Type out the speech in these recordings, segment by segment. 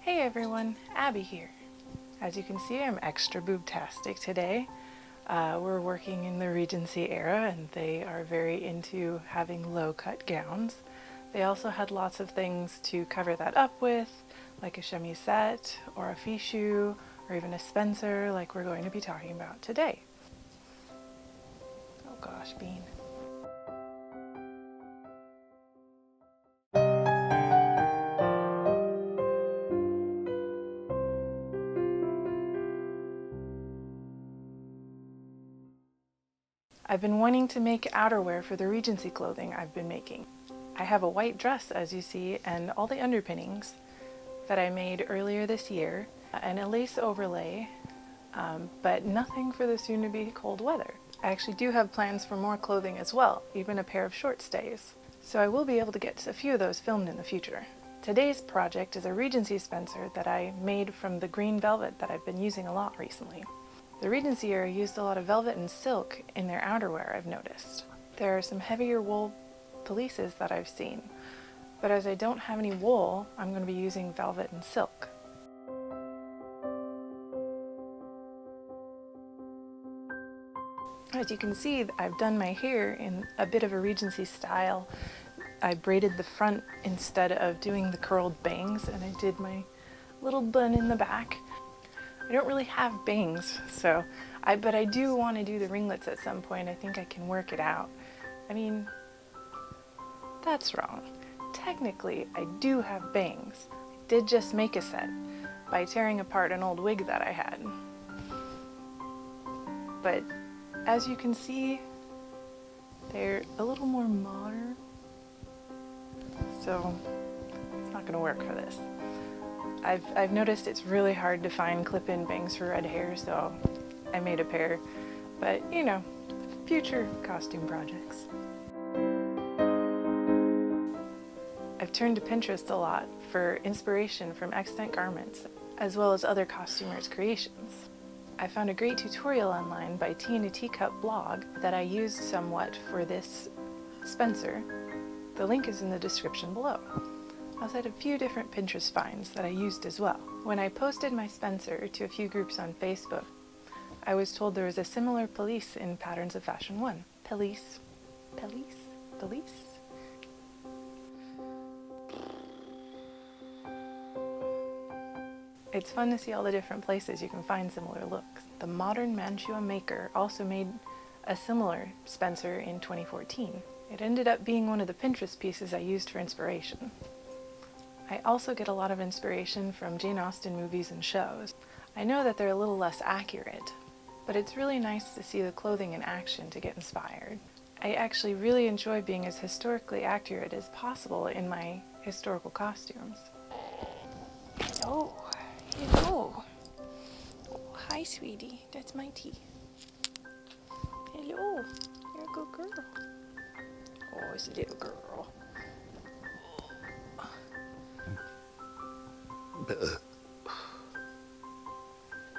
Hey everyone, Abby here. As you can see, I'm extra boobtastic today. We're working in the Regency era and they are very into having low-cut gowns. They also had lots of things to cover that up with, like a chemisette or a fichu or even a Spencer like we're going to be talking about today. Oh gosh, Bean. I've been wanting to make outerwear for the Regency clothing I've been making. I have a white dress, as you see, and all the underpinnings that I made earlier this year, and a lace overlay, but nothing for the soon-to-be cold weather. I actually do have plans for more clothing as well, even a pair of short stays. So I will be able to get a few of those filmed in the future. Today's project is a Regency Spencer that I made from the green velvet that I've been using a lot recently. The Regency era used a lot of velvet and silk in their outerwear, I've noticed. There are some heavier wool pelisses that I've seen, but as I don't have any wool, I'm going to be using velvet and silk. As you can see, I've done my hair in a bit of a Regency style. I braided the front instead of doing the curled bangs, and I did my little bun in the back. I don't really have bangs, but I do want to do the ringlets at some point. I think I can work it out. I mean, that's wrong. Technically, I do have bangs. I did just make a set by tearing apart an old wig that I had. But as you can see, they're a little more modern, so it's not going to work for this. I've noticed it's really hard to find clip-in bangs for red hair, so I made a pair, but you know, future costume projects. I've turned to Pinterest a lot for inspiration from extant garments, as well as other costumers' creations. I found a great tutorial online by Tea in a Teacup blog that I used somewhat for this Spencer. The link is in the description below. I also had a few different Pinterest finds that I used as well. When I posted my Spencer to a few groups on Facebook, I was told there was a similar pelisse in Patterns of Fashion 1. Pelisse? Pelisse? Pelisse? It's fun to see all the different places you can find similar looks. The Modern Mantua Maker also made a similar Spencer in 2014. It ended up being one of the Pinterest pieces I used for inspiration. I also get a lot of inspiration from Jane Austen movies and shows. I know that they're a little less accurate, but it's really nice to see the clothing in action to get inspired. I actually really enjoy being as historically accurate as possible in my historical costumes. Hello. Hello. Oh, hi, sweetie. That's my tea. Hello. You're a good girl. Oh, it's a little girl.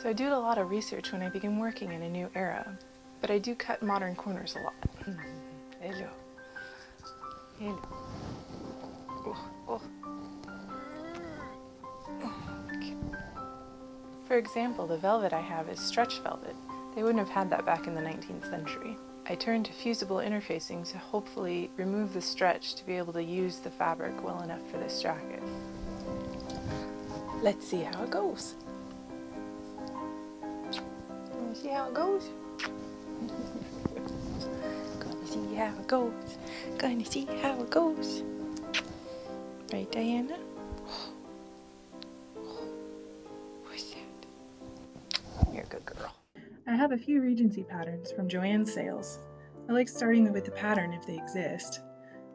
So I do a lot of research when I begin working in a new era, but I do cut modern corners a lot. Hello. Hello. Oh, oh. Okay. For example, the velvet I have is stretch velvet. They wouldn't have had that back in the 19th century. I turned to fusible interfacing to hopefully remove the stretch to be able to use the fabric well enough for this jacket. Let's see how it goes. Wanna see how it goes? Gonna see how it goes. Gonna see how it goes. Right, Diana? What's that? You're a good girl. I have a few Regency patterns from Joann's sales. I like starting with the pattern if they exist.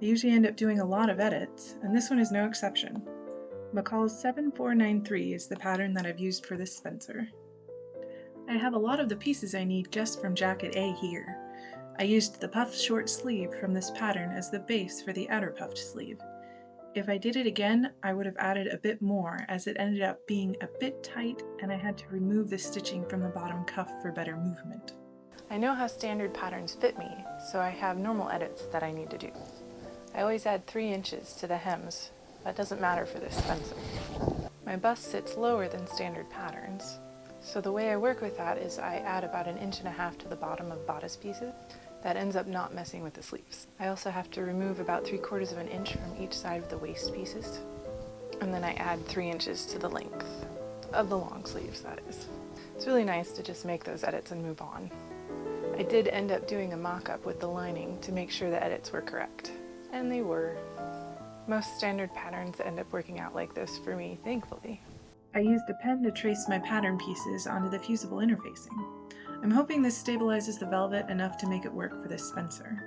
I usually end up doing a lot of edits, and this one is no exception. McCall's 7493 is the pattern that I've used for this Spencer. I have a lot of the pieces I need just from Jacket A here. I used the puffed short sleeve from this pattern as the base for the outer puffed sleeve. If I did it again, I would have added a bit more as it ended up being a bit tight and I had to remove the stitching from the bottom cuff for better movement. I know how standard patterns fit me, so I have normal edits that I need to do. I always add 3 inches to the hems. That doesn't matter for this Spencer. My bust sits lower than standard patterns, so the way I work with that is I add about 1.5 inches to the bottom of bodice pieces. That ends up not messing with the sleeves. I also have to remove about 3/4 of an inch from each side of the waist pieces, and then I add 3 inches to the length of the long sleeves, that is. It's really nice to just make those edits and move on. I did end up doing a mock-up with the lining to make sure the edits were correct, and they were. Most standard patterns end up working out like this for me, thankfully. I used a pen to trace my pattern pieces onto the fusible interfacing. I'm hoping this stabilizes the velvet enough to make it work for this Spencer.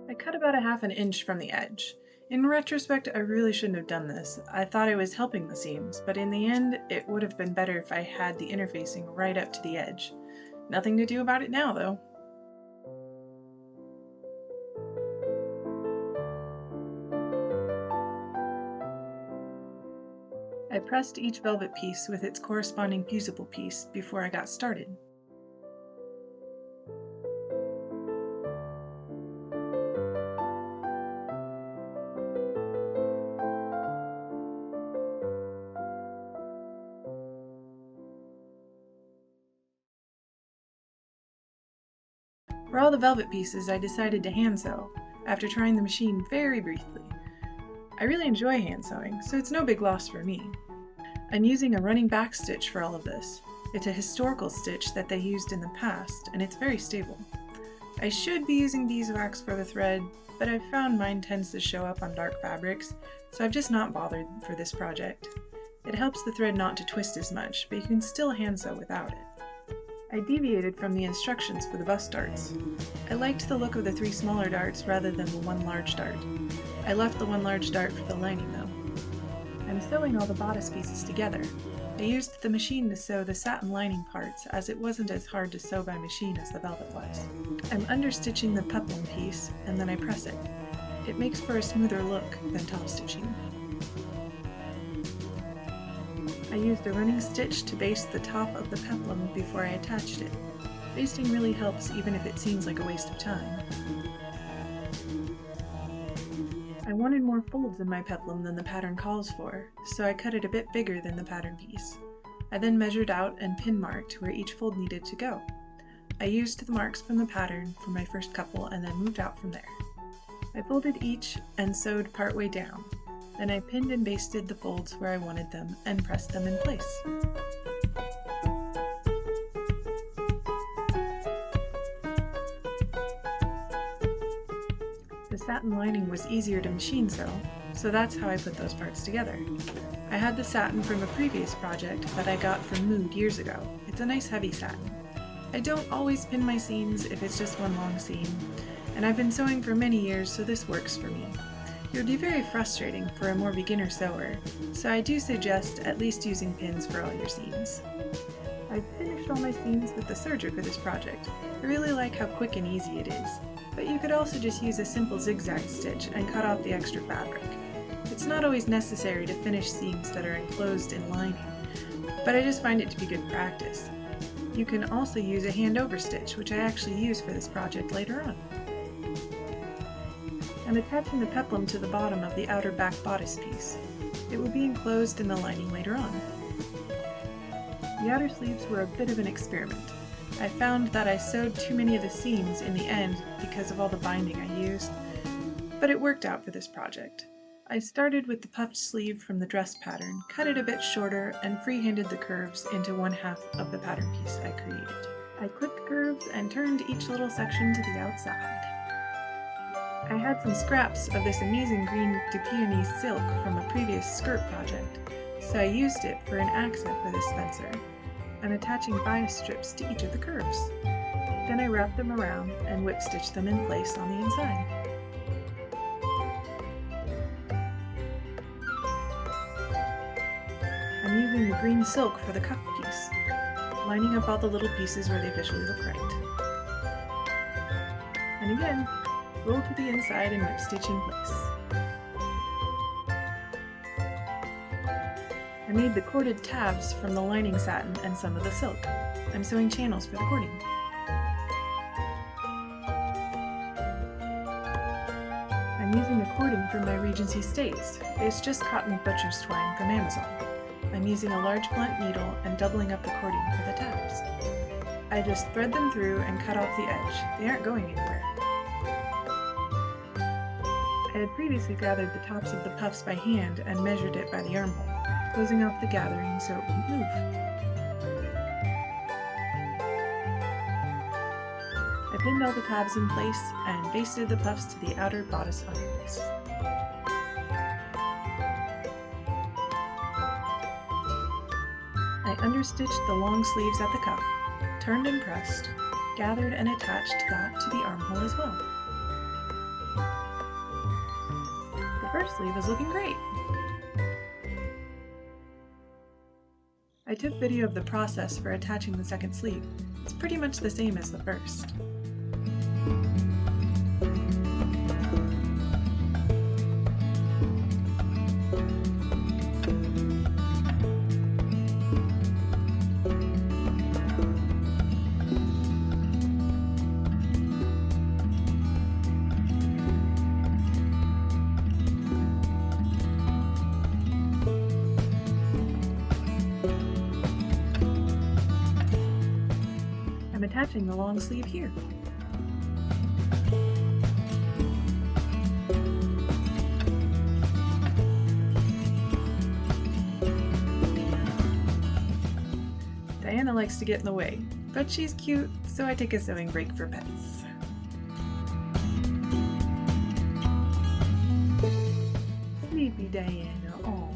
I cut about 1/2 inch from the edge. In retrospect, I really shouldn't have done this. I thought I was helping the seams, but in the end, it would have been better if I had the interfacing right up to the edge. Nothing to do about it now, though. I pressed each velvet piece with its corresponding fusible piece before I got started. For all the velvet pieces, I decided to hand sew, after trying the machine very briefly. I really enjoy hand sewing, so it's no big loss for me. I'm using a running back stitch for all of this. It's a historical stitch that they used in the past, and it's very stable. I should be using beeswax for the thread, but I've found mine tends to show up on dark fabrics, so I've just not bothered for this project. It helps the thread not to twist as much, but you can still hand sew without it. I deviated from the instructions for the bust darts. I liked the look of the 3 smaller darts rather than the 1 large dart. I left the 1 large dart for the lining though. I'm sewing all the bodice pieces together. I used the machine to sew the satin lining parts as it wasn't as hard to sew by machine as the velvet was. I'm understitching the peplum piece and then I press it. It makes for a smoother look than top stitching. I used a running stitch to baste the top of the peplum before I attached it. Basting really helps even if it seems like a waste of time. I wanted more folds in my peplum than the pattern calls for, so I cut it a bit bigger than the pattern piece. I then measured out and pin marked where each fold needed to go. I used the marks from the pattern for my first couple and then moved out from there. I folded each and sewed partway down. Then I pinned and basted the folds where I wanted them and pressed them in place. The satin lining was easier to machine sew, so that's how I put those parts together. I had the satin from a previous project that I got from Mood years ago. It's a nice heavy satin. I don't always pin my seams if it's just one long seam, and I've been sewing for many years, so this works for me. It would be very frustrating for a more beginner sewer, so I do suggest at least using pins for all your seams. I've finished all my seams with the serger for this project. I really like how quick and easy it is, but you could also just use a simple zigzag stitch and cut off the extra fabric. It's not always necessary to finish seams that are enclosed in lining, but I just find it to be good practice. You can also use a hand over stitch, which I actually use for this project later on. I'm attaching the peplum to the bottom of the outer back bodice piece. It will be enclosed in the lining later on. The outer sleeves were a bit of an experiment. I found that I sewed too many of the seams in the end because of all the binding I used, but it worked out for this project. I started with the puffed sleeve from the dress pattern, cut it a bit shorter, and freehanded the curves into 1/2 of the pattern piece I created. I clipped curves and turned each little section to the outside. I had some scraps of this amazing green de peony silk from a previous skirt project, so I used it for an accent for this Spencer. I'm attaching bias strips to each of the curves. Then I wrap them around and whip stitch them in place on the inside. I'm using the green silk for the cuff piece, lining up all the little pieces where they visually look right. And again, roll to the inside and whip stitch in place. I'm made the corded tabs from the lining satin and some of the silk. I'm sewing channels for the cording. I'm using the cording from my Regency stays. It's just cotton butcher's twine from Amazon. I'm using a large blunt needle and doubling up the cording for the tabs. I just thread them through and cut off the edge. They aren't going anywhere. I had previously gathered the tops of the puffs by hand and measured it by the armhole, closing off the gathering so it wouldn't move. I pinned all the tabs in place and basted the puffs to the outer bodice armholes. I understitched the long sleeves at the cuff, turned and pressed, gathered and attached that to the armhole as well. The first sleeve is looking great! I took video of the process for attaching the second sleeve. It's pretty much the same as the first. I'm attaching the long sleeve here. Diana likes to get in the way, but she's cute, so I take a sewing break for pets. Sleepy Diana, aww.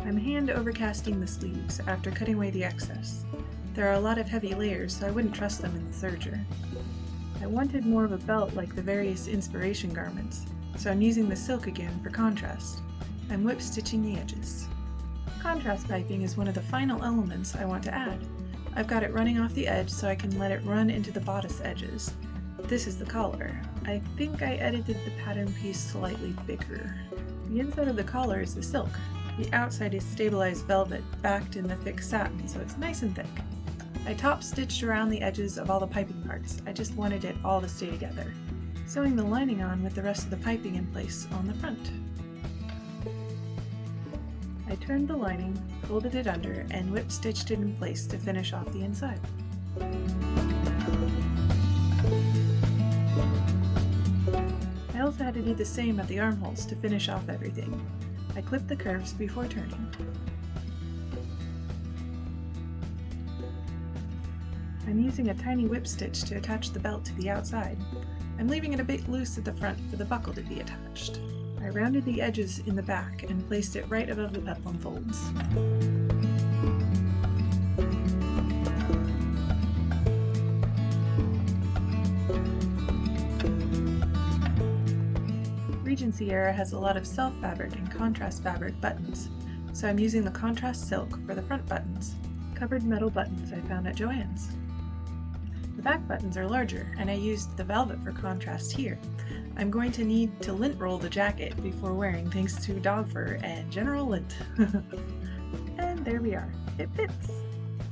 I'm hand overcasting the sleeves after cutting away the excess. There are a lot of heavy layers, so I wouldn't trust them in the serger. I wanted more of a belt like the various inspiration garments, so I'm using the silk again for contrast. I'm whip stitching the edges. Contrast piping is one of the final elements I want to add. I've got it running off the edge so I can let it run into the bodice edges. This is the collar. I think I edited the pattern piece slightly bigger. The inside of the collar is the silk. The outside is stabilized velvet, backed in the thick satin, so it's nice and thick. I top stitched around the edges of all the piping parts. I just wanted it all to stay together. Sewing the lining on with the rest of the piping in place on the front. I turned the lining, folded it under, and whip stitched it in place to finish off the inside. I also had to do the same at the armholes to finish off everything. I clipped the curves before turning. I'm using a tiny whip stitch to attach the belt to the outside. I'm leaving it a bit loose at the front for the buckle to be attached. I rounded the edges in the back and placed it right above the peplum folds. Regency era has a lot of self fabric and contrast fabric buttons, so I'm using the contrast silk for the front buttons, covered metal buttons I found at Joann's. The back buttons are larger, and I used the velvet for contrast here. I'm going to need to lint roll the jacket before wearing thanks to dog fur and general lint. And there we are. It fits!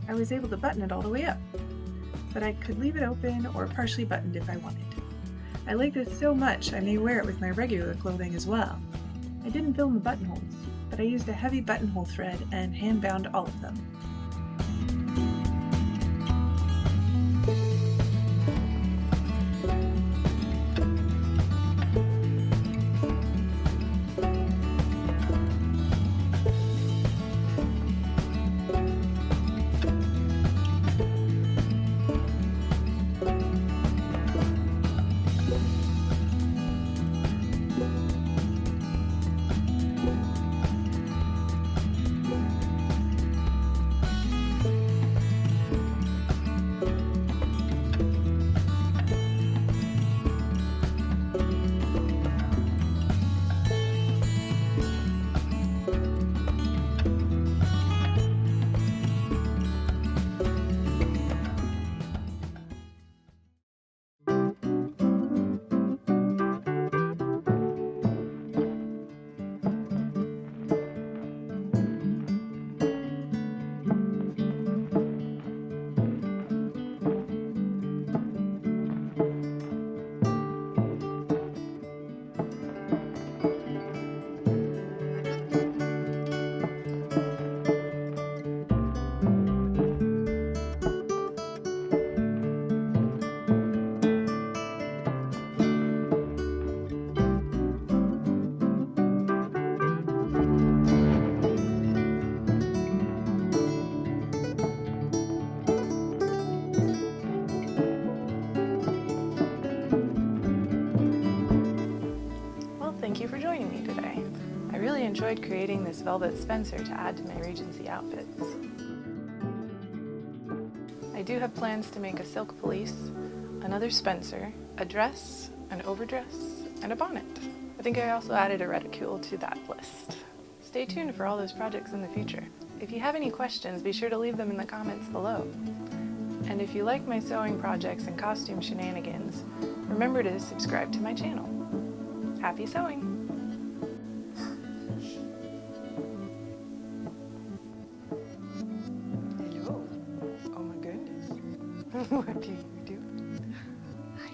I was able to button it all the way up, but I could leave it open or partially buttoned if I wanted. I like this so much I may wear it with my regular clothing as well. I didn't film the buttonholes, but I used a heavy buttonhole thread and hand bound all of them. enjoyed creating this velvet Spencer to add to my Regency outfits. I do have plans to make a silk pelisse, another Spencer, a dress, an overdress, and a bonnet. I think I also added a reticule to that list. Stay tuned for all those projects in the future. If you have any questions, be sure to leave them in the comments below. And if you like my sewing projects and costume shenanigans, remember to subscribe to my channel. Happy sewing! Hello. Oh my goodness. What do you do? Hi.